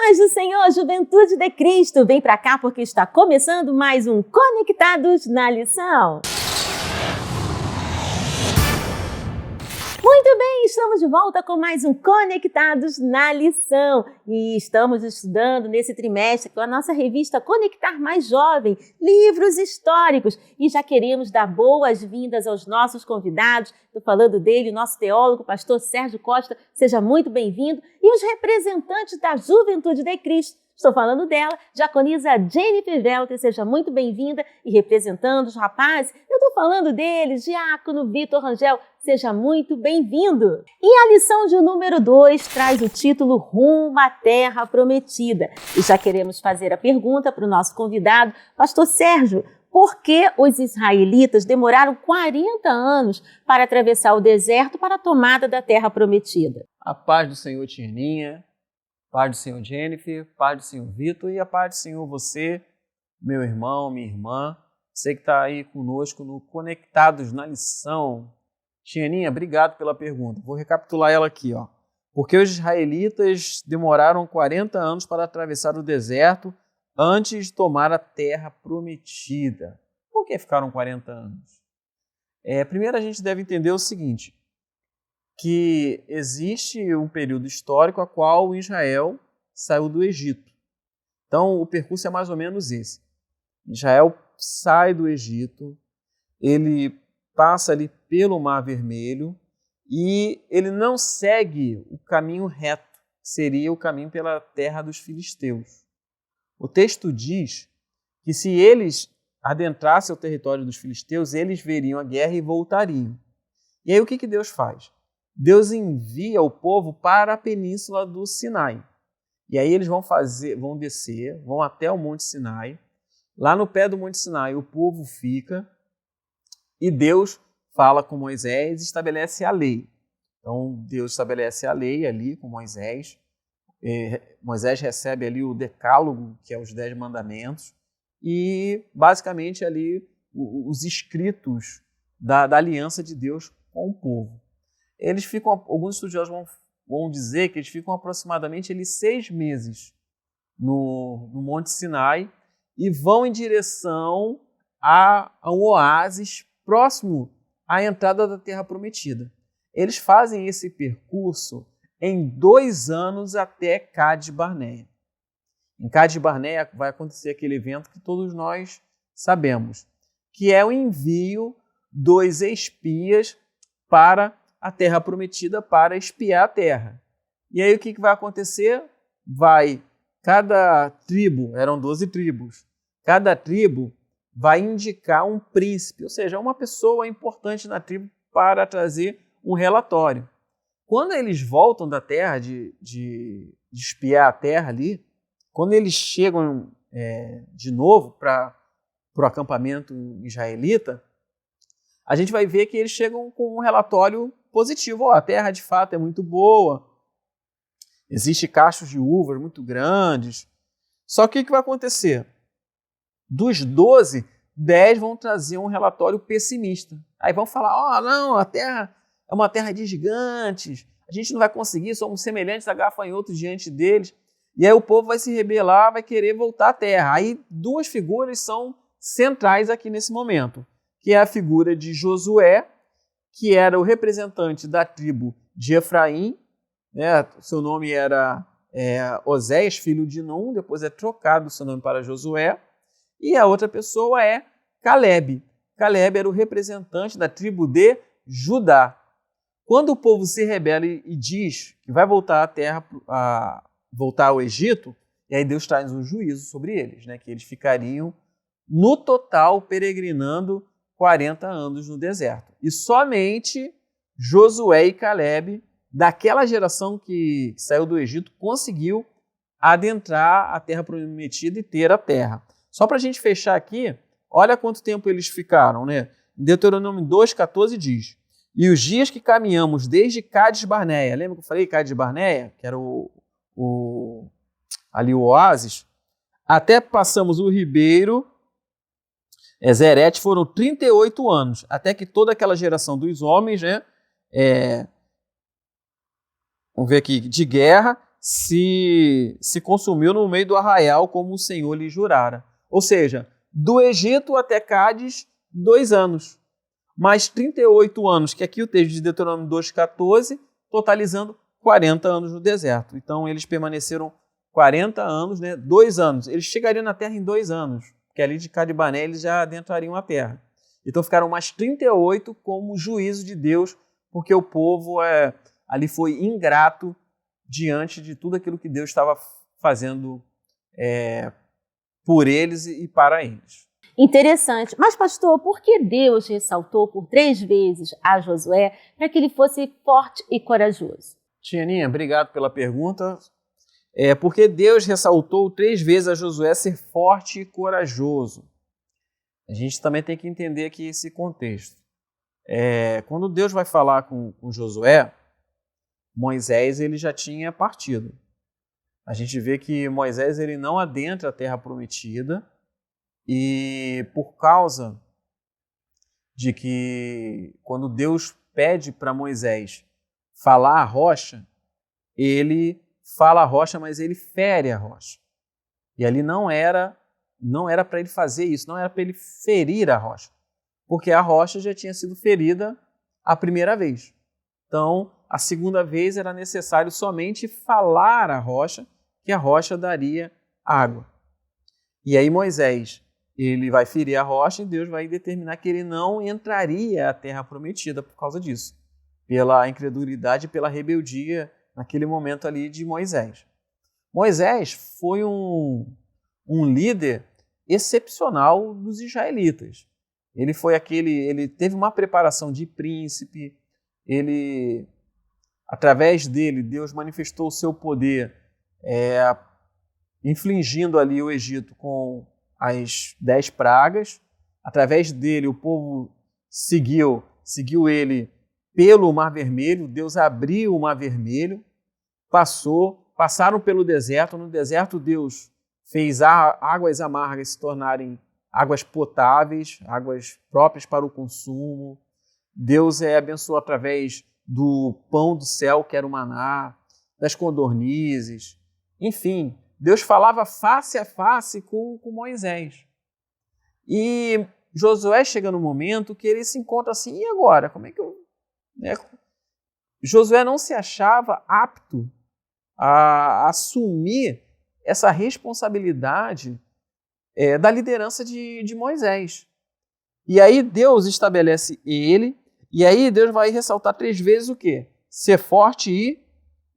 Paz do Senhor, Juventude de Cristo, vem pra cá porque está começando mais um Conectados na Lição. Muito bem, estamos de volta com mais um Conectados na Lição e estamos estudando nesse trimestre com a nossa revista Conectar Mais Jovem, livros históricos, e já queremos dar boas-vindas aos nossos convidados. Estou falando dele, o nosso teólogo, pastor Sérgio Costa, seja muito bem-vindo, e os representantes da Juventude de Cristo. Estou falando dela, diaconisa Jennifer Velter, seja muito bem-vinda, e representando os rapazes, eu estou falando deles, diácono Vitor Rangel, seja muito bem-vindo. E a lição de número 2 traz o título Rumo à Terra Prometida. E já queremos fazer a pergunta para o nosso convidado, pastor Sérgio, por que os israelitas demoraram 40 anos para atravessar o deserto para a tomada da Terra Prometida? A paz do Senhor, Tianinha. Paz do Senhor, Jennifer, paz do Senhor, Vitor, e a paz do Senhor, você, meu irmão, minha irmã, você que está aí conosco no Conectados na Lição. Tianinha, obrigado pela pergunta. Vou recapitular ela aqui, ó. Porque os israelitas demoraram 40 anos para atravessar o deserto antes de tomar a terra prometida. Por que ficaram 40 anos? Primeiro a gente deve entender o seguinte, que existe um período histórico a qual Israel saiu do Egito. Então, o percurso é mais ou menos esse. Israel sai do Egito, ele passa ali pelo Mar Vermelho e ele não segue o caminho reto, que seria o caminho pela terra dos filisteus. O texto diz que se eles adentrassem o território dos filisteus, eles veriam a guerra e voltariam. E aí o que Deus faz? Deus envia o povo para a península do Sinai. E aí eles vão descer, vão até o Monte Sinai. Lá no pé do Monte Sinai o povo fica e Deus fala com Moisés e estabelece a lei. Então Deus estabelece a lei ali com Moisés. Moisés recebe ali o decálogo, que é os 10 mandamentos, e basicamente ali os escritos da aliança de Deus com o povo. Eles ficam, alguns estudiosos vão dizer que eles ficam aproximadamente 6 meses no Monte Sinai e vão em direção a um oásis próximo à entrada da Terra Prometida. Eles fazem esse percurso em 2 anos até Cádiz Barneia. Em Cádiz Barneia vai acontecer aquele evento que todos nós sabemos, que é o envio dos espias para a Terra Prometida para espiar a terra. E aí o que vai acontecer? Cada tribo, eram 12 tribos, cada tribo vai indicar um príncipe, ou seja, uma pessoa importante na tribo para trazer um relatório. Quando eles voltam da terra, de espiar a terra ali, quando eles chegam de novo para o acampamento israelita, a gente vai ver que eles chegam com um relatório positivo. A terra de fato é muito boa, existem cachos de uvas muito grandes. Só que o que vai acontecer? Dos 12, 10 vão trazer um relatório pessimista. Aí vão falar, não, a terra é uma terra de gigantes, a gente não vai conseguir, somos semelhantes a gafanhotos diante deles. E aí o povo vai se rebelar, vai querer voltar à terra. Aí 2 figuras são centrais aqui nesse momento, que é a figura de Josué, que era o representante da tribo de Efraim, né? Seu nome era Oséias, filho de Num, depois é trocado o seu nome para Josué, e a outra pessoa é Calebe. Calebe era o representante da tribo de Judá. Quando o povo se rebela e diz que vai voltar à terra, voltar ao Egito, e aí Deus traz um juízo sobre eles, né? Que eles ficariam no total peregrinando 40 anos no deserto. E somente Josué e Calebe, daquela geração que saiu do Egito, conseguiu adentrar a terra prometida e ter a terra. Só para a gente fechar aqui, olha quanto tempo eles ficaram, né? Em Deuteronômio 2,14 diz: e os dias que caminhamos desde Cádiz Barneia, lembra que eu falei Cádiz Barneia, que era ali o oásis, até passamos o ribeiro Zerete, foram 38 anos, até que toda aquela geração dos homens, né, vamos ver aqui, de guerra, se consumiu no meio do arraial, como o Senhor lhe jurara. Ou seja, do Egito até Cádiz, 2 anos. Mais 38 anos, que aqui o texto de Deuteronômio 2,14, totalizando 40 anos no deserto. Então, eles permaneceram 40 anos, 2 anos. Eles chegariam na terra em 2 anos, porque ali de Cadibané eles já adentrariam a terra. Então, ficaram mais 38 como juízo de Deus, porque o povo ali foi ingrato diante de tudo aquilo que Deus estava fazendo por eles e para eles. Interessante. Mas, pastor, por que Deus ressaltou por 3 vezes a Josué para que ele fosse forte e corajoso? Tianinha, obrigado pela pergunta. Porque Deus ressaltou 3 vezes a Josué ser forte e corajoso. A gente também tem que entender aqui esse contexto. Quando Deus vai falar com Josué, Moisés ele já tinha partido. A gente vê que Moisés ele não adentra a terra prometida e por causa de que quando Deus pede para Moisés falar a rocha, ele fala a rocha, mas ele fere a rocha. E ali não era para ele fazer isso, não era para ele ferir a rocha, porque a rocha já tinha sido ferida a primeira vez. Então, a segunda vez era necessário somente falar a rocha, que a rocha daria água. E aí Moisés, ele vai ferir a rocha e Deus vai determinar que ele não entraria à terra prometida por causa disso, pela incredulidade e pela rebeldia naquele momento ali de Moisés. Moisés foi um líder excepcional dos israelitas. Ele teve uma preparação de príncipe, através dele, Deus manifestou o seu poder, infligindo ali o Egito com as 10 pragas. Através dele, o povo seguiu ele pelo Mar Vermelho. Deus abriu o Mar Vermelho, passaram pelo deserto. No deserto, Deus fez águas amargas se tornarem águas potáveis, águas próprias para o consumo. Deus abençoou através do pão do céu, que era o maná, das codornizes. Enfim, Deus falava face a face com Moisés. E Josué chega no momento que ele se encontra assim, e agora? Como é que eu... Josué não se achava apto a assumir essa responsabilidade da liderança de Moisés. E aí Deus estabelece ele, e aí Deus vai ressaltar 3 vezes o quê? Ser forte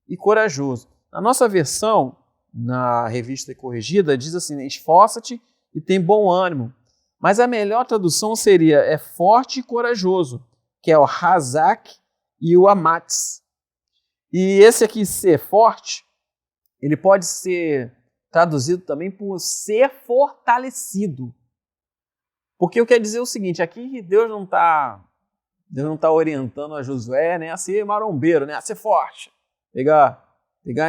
e corajoso. Na nossa versão, na Revista Corrigida, diz assim, esforça-te e tem bom ânimo. Mas a melhor tradução seria forte e corajoso, que é o Hazak e o Amatz. E esse aqui, ser forte, ele pode ser traduzido também por ser fortalecido. Porque eu quero dizer o seguinte, aqui Deus não está orientando a Josué, a ser marombeiro, a ser forte, pegar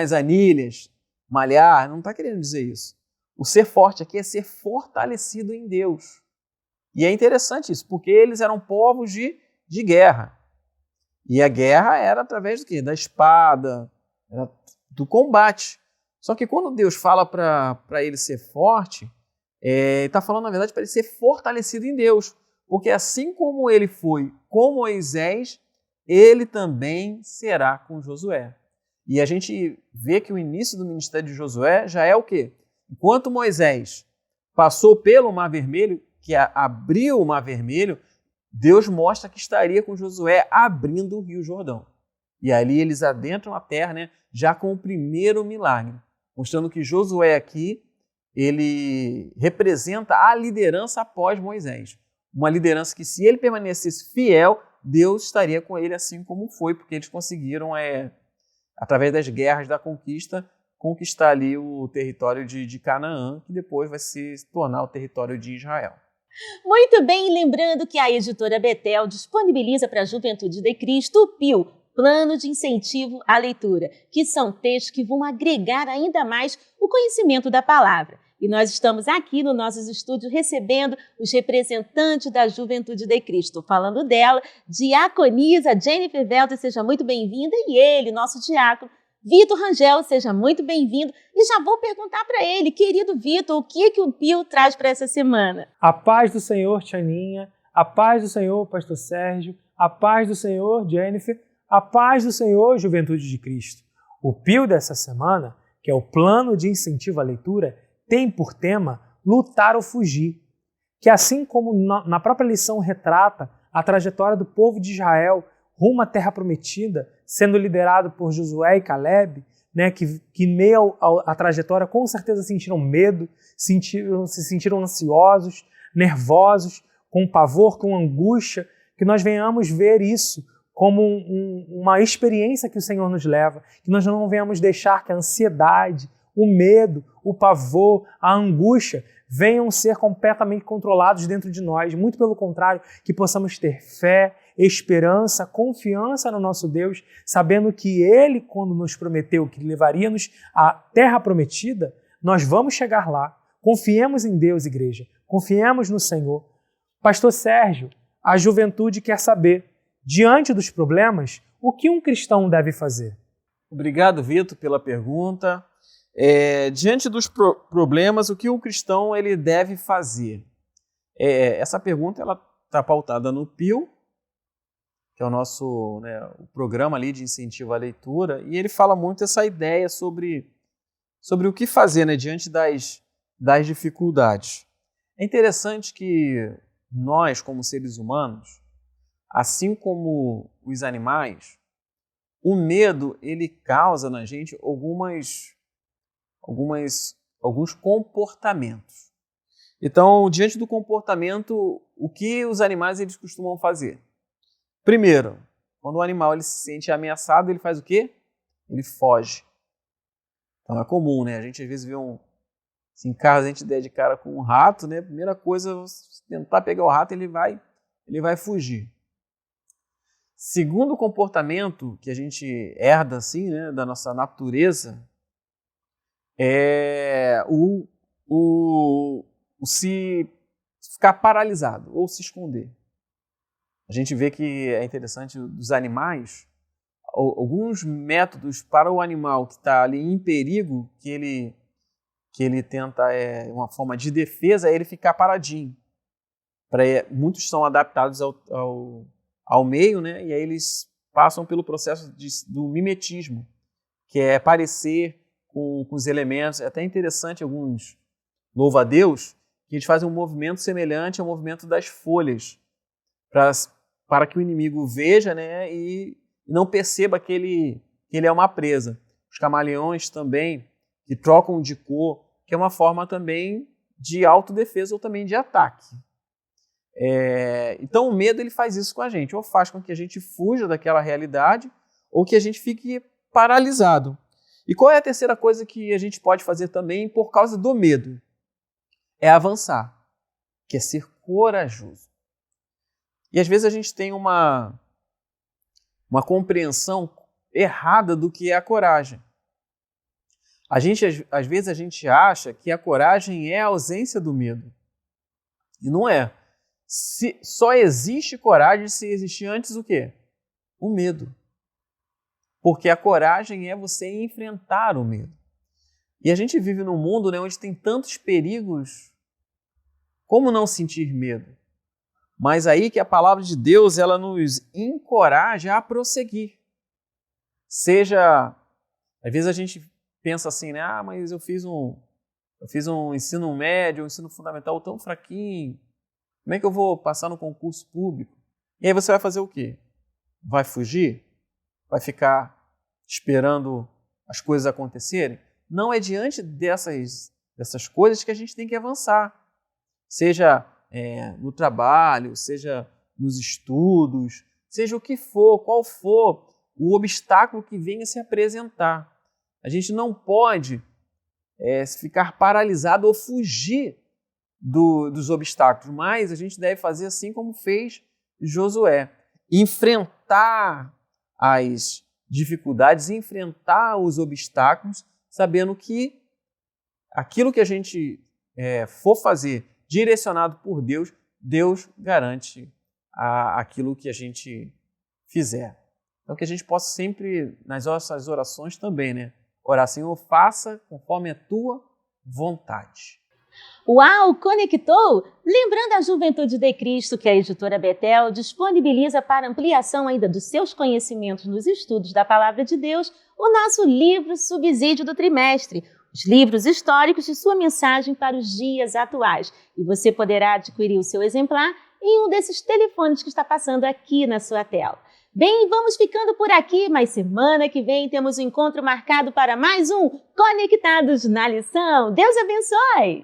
as anilhas, malhar, não está querendo dizer isso. O ser forte aqui é ser fortalecido em Deus. E é interessante isso, porque eles eram povos de guerra. E a guerra era através do quê? Da espada, do combate. Só que quando Deus fala para ele ser forte, ele está falando, na verdade, para ele ser fortalecido em Deus. Porque assim como ele foi com Moisés, ele também será com Josué. E a gente vê que o início do ministério de Josué já é o quê? Enquanto Moisés passou pelo Mar Vermelho, que abriu o Mar Vermelho, Deus mostra que estaria com Josué abrindo o Rio Jordão. E ali eles adentram a terra, já com o primeiro milagre, mostrando que Josué aqui, ele representa a liderança após Moisés. Uma liderança que, se ele permanecesse fiel, Deus estaria com ele assim como foi, porque eles conseguiram, através das guerras da conquista, conquistar ali o território de Canaã, que depois vai se tornar o território de Israel. Muito bem, lembrando que a editora Betel disponibiliza para a Juventude de Cristo o PIL, Plano de Incentivo à Leitura, que são textos que vão agregar ainda mais o conhecimento da palavra. E nós estamos aqui nos nossos estúdios recebendo os representantes da Juventude de Cristo. Falando dela, diaconisa Jennifer Velter, seja muito bem-vinda, e ele, nosso diácono, Vitor Rangel, seja muito bem-vindo. E já vou perguntar para ele, querido Vitor, o que o Pio traz para essa semana? A paz do Senhor, Tianinha, a paz do Senhor, Pastor Sérgio, a paz do Senhor, Jennifer, a paz do Senhor, Juventude de Cristo. O Pio dessa semana, que é o Plano de Incentivo à Leitura, tem por tema lutar ou fugir, que assim como na própria lição retrata a trajetória do povo de Israel rumo à Terra Prometida, sendo liderado por Josué e Caleb, né, que em meio à trajetória com certeza sentiram medo, se sentiram ansiosos, nervosos, com pavor, com angústia, que nós venhamos ver isso como uma experiência que o Senhor nos leva, que nós não venhamos deixar que a ansiedade, o medo, o pavor, a angústia venham ser completamente controlados dentro de nós. Muito pelo contrário, que possamos ter fé, esperança, confiança no nosso Deus, sabendo que Ele, quando nos prometeu que levaria-nos à Terra Prometida, nós vamos chegar lá. Confiemos em Deus, igreja. Confiemos no Senhor. Pastor Sérgio, a juventude quer saber, diante dos problemas, o que um cristão deve fazer? Obrigado, Vitor, pela pergunta. Diante dos problemas, o que um cristão ele deve fazer? Essa pergunta está pautada no Pio, que é o nosso o programa ali de incentivo à leitura, e ele fala muito essa ideia sobre o que fazer, né, diante das dificuldades. É interessante que nós, como seres humanos, assim como os animais, o medo ele causa na gente alguns comportamentos. Então, diante do comportamento, o que os animais eles costumam fazer? Primeiro, quando o animal ele se sente ameaçado, ele faz o quê? Ele foge. Então é comum, né? A gente às vezes vê se em casa a gente der de cara com um rato, né? A primeira coisa, tentar pegar o rato, ele vai fugir. Segundo comportamento que a gente herda assim, né, da nossa natureza, é o se ficar paralisado ou se esconder. A gente vê que é interessante dos animais, alguns métodos para o animal que está ali em perigo, que ele tenta, uma forma de defesa, é ele ficar paradinho. Muitos são adaptados ao meio, né? E aí eles passam pelo processo do mimetismo, que é parecer com os elementos. É até interessante alguns louva-a-Deus, que eles fazem um movimento semelhante ao movimento das folhas, para que o inimigo veja, né, e não perceba que ele é uma presa. Os camaleões também, que trocam de cor, que é uma forma também de autodefesa ou também de ataque. Então o medo ele faz isso com a gente, ou faz com que a gente fuja daquela realidade, ou que a gente fique paralisado. E qual é a terceira coisa que a gente pode fazer também por causa do medo? É avançar, que é ser corajoso. E às vezes a gente tem uma compreensão errada do que é a coragem. Às vezes a gente acha que a coragem é a ausência do medo. E não é. Só existe coragem se existir antes o quê? O medo. Porque a coragem é você enfrentar o medo. E a gente vive num mundo, né, onde tem tantos perigos. Como não sentir medo? Mas aí que a palavra de Deus ela nos encoraja a prosseguir. Às vezes a gente pensa assim, né? Mas eu fiz um ensino médio, um ensino fundamental tão fraquinho. Como é que eu vou passar no concurso público? E aí você vai fazer o quê? Vai fugir? Vai ficar esperando as coisas acontecerem? Não é diante dessas coisas que a gente tem que avançar. Seja no trabalho, seja nos estudos, seja o que for, qual for o obstáculo que venha se apresentar. A gente não pode ficar paralisado ou fugir dos obstáculos, mas a gente deve fazer assim como fez Josué. Enfrentar as dificuldades, enfrentar os obstáculos, sabendo que aquilo que a gente for fazer direcionado por Deus, Deus garante aquilo que a gente fizer. Então que a gente possa sempre, nas nossas orações também, né? Orar, Senhor, faça conforme a tua vontade. Uau, conectou? Lembrando a Juventude de Cristo que a editora Betel disponibiliza para ampliação ainda dos seus conhecimentos nos estudos da Palavra de Deus, o nosso livro subsídio do trimestre, os livros históricos de sua mensagem para os dias atuais. E você poderá adquirir o seu exemplar em um desses telefones que está passando aqui na sua tela. Bem, vamos ficando por aqui, mas semana que vem temos um encontro marcado para mais um Conectados na Lição. Deus abençoe!